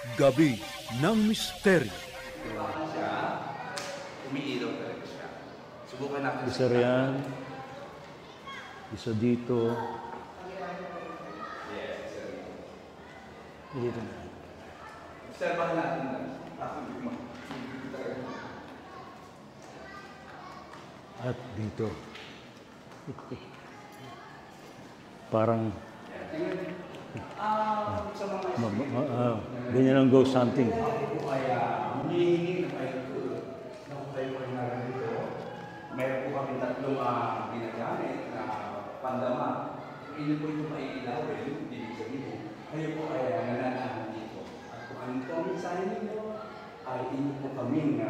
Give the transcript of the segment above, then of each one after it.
Gabi ng Misteryo. Umiilaw talaga siya. Subukan natin. Isa riyan. Isa dito. Yes, isa rin. Dito na. Obserbahan natin na. At dito. Parang ganyan ang ghost hunting. Kaya humihingi na kayo dito. Mayroon po kami tatlong ginagamit na pandama. Hindi po ito maiilawin, ibig sabihin. Kayo po ay nananahan dito. At kung anong po ang mensahe ninyo, ay hindi po kaming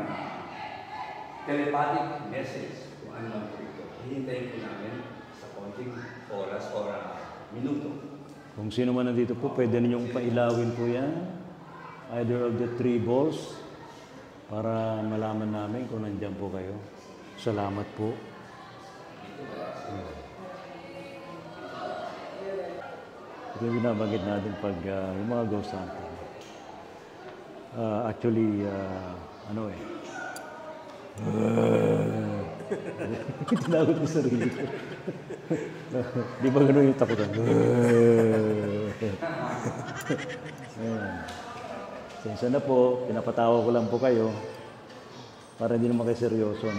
telepathic message kung ano lang po ito. Hihintayin po namin sa konting oras o minuto. Kung sino man nandito po, pwede ninyong pailawin po yan. Either of the three balls para malaman namin kung nandiyan po kayo. Salamat po. Ito yung binabanggit natin pag yung mga ghost hunting. Actually, ano eh. Tinawag ko sarili ko. Di ba gano'n yung takutan? Sensa na po, pinapatawa ko lang po kayo para hindi naman kayo seryoso.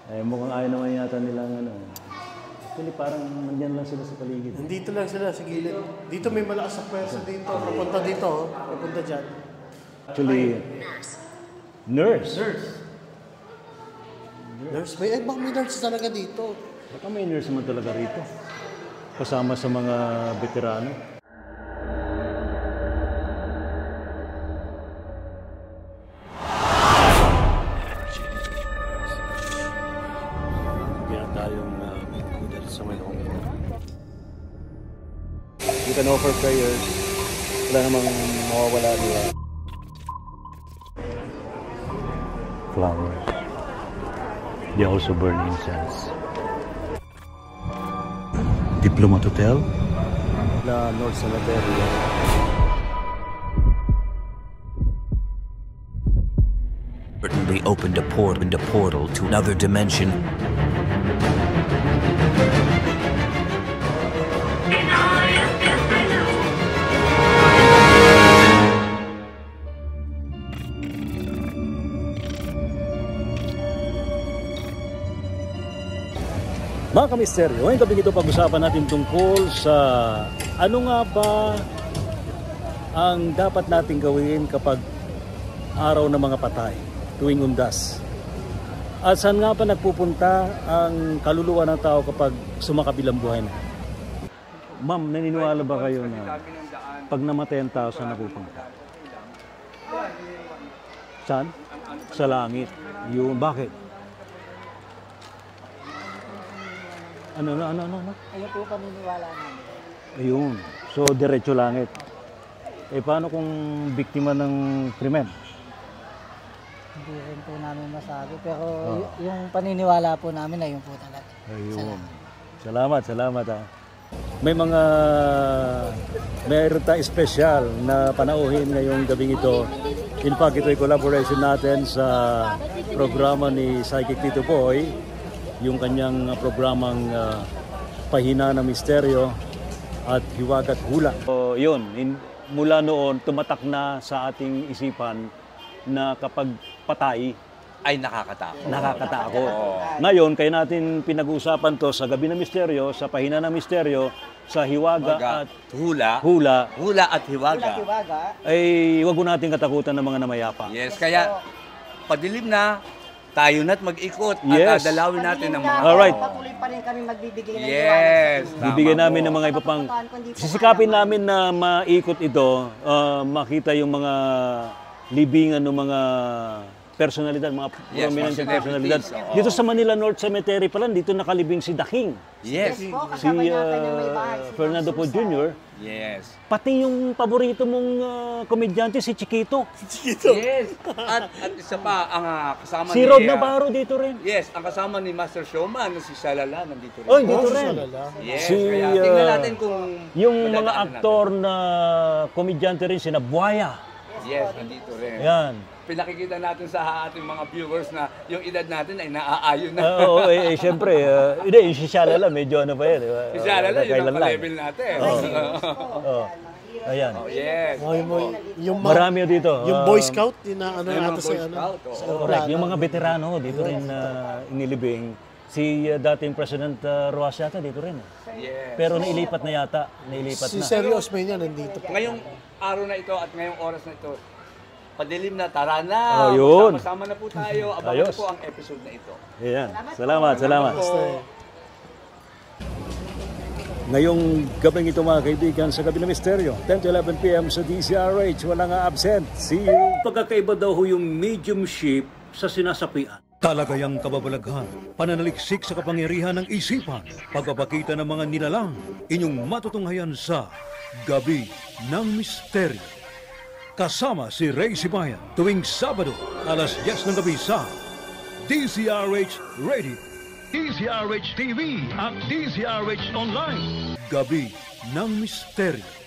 Ay, mukhang ayaw naman yata nilang ano. Actually, parang nandyan lang sila sa paligid. Nandito lang sila sa gilid. Dito may malakas na pwersa dito. Papunta dito, papunta dyan. Actually, nurse. Nurse? Baka may nurse talaga dito. Baka may nurse naman talaga rito. Kasama sa mga veterano. Kaya tayong magkudal sa may loob. You can offer prayers. Wala namang mawawala nila. Flowers. They also burn incense. Diplomat Hotel? La North Cemetery. Certainly opened a portal to another dimension. Mga kamisteryo, ngayong gabi ito pag-usapan natin tungkol sa ano nga ba ang dapat natin gawin kapag araw ng mga patay, tuwing undas. At saan nga ba nagpupunta ang kaluluwa ng tao kapag sumakabilang buhay na? Ma'am, naniniwala ba kayo na pag namatay ang tao, saan napupunta? Saan? Sa langit. Yun, bakit? Ano? Ayun po paniniwala namin. Ayun. So, diretso langit. Eh, paano kung biktima ng krimen? Hindi rin po namin masabi. Pero yung paniniwala po namin, ayun po talaga. Ayun. Salamat ha. May mayroon tayong special na panauhin ngayong gabing ito. In fact, ito ay collaboration natin sa programa ni Psychic Tito Boy, yung kanyang programang Pahina ng Misteryo at Hiwagat Hula. So, yun, mula noon, tumatak na sa ating isipan na kapag patay, Ay nakakatakot. nakakatakot. Ngayon, kaya natin pinag-uusapan to sa Gabi ng Misteryo, sa Pahina ng Misteryo, sa Hiwaga at Hula, Hula at hiwaga. ay huwag mo natin katakutan ng mga namayapa. Yes, kaya padilim na, tayo na't mag-ikot Yes. at dadalawin natin ng mga... Alright. Patuloy pa rin kami magbibigay ng Yes. Bibigyan namin ng mga iba pang... Sisikapin namin na maikot ito, makita yung mga libingan ng mga personalidad, mga prominent mga personalidad. celebrities, oo. Dito sa Manila North Cemetery pa lang, dito nakalibing si The King. Yes. Si Fernando Po Jr. Yes. Pati yung paborito mong komedyante, si Chiquito. Yes. At isa pa, ang kasama Si Rod Navarro dito rin. Yes, ang kasama ni Master Showman, si Shalala, nandito rin. Oh, dito rin. Yes, Si, kaya tingnan natin kung Yung mga madadaanan aktor na komedyante rin, sina Buaya. natin. Yes, nandito rin. Yan. Pinakikita natin sa ating mga viewers na yung edad natin ay naaayon na. Oo, siyempre, hindi, si Shalala, medyo ano pa yan. Si Shalala, yun Kailan ang lang. level natin. Oo. Ayan. Oh, yes. Oh, yung Marami dito. Yung Boy Scout, yung ano Yung mga ata sa Boy ano. Scout, oo. Correct. Yung mga veterano dito rin inilibing. Si dating President Roas yata dito rin. Yes. Pero nailipat na yata. Nailipat Si na. Sergio Osmeña nandito pa. Ngayong araw na ito at ngayong oras na ito, padilim na, tara na. Oh, yun. Sama-sama na po tayo. Abangan Ayos. po ang episode na ito. Ayan. Salamat, salamat. So, Ngayong gabing ito mga kaibigan sa Gabi ng Misteryo, 10 to 11 p.m. sa DCRH, wala nga absent. See you! Pagkakaiba daw ho yung mediumship sa sinasapian. Talagayang kababalaghan, pananaliksik sa kapangyarihan ng isipan, pagpapakita ng mga nilalang, inyong matutunghayan sa Gabi ng Misteryo. Kasama si Ray Sibayan tuwing Sabado, alas 10 ng gabi sa DCRH Radio, DCRH TV at DCRH Online. Gabi ng Misteryo.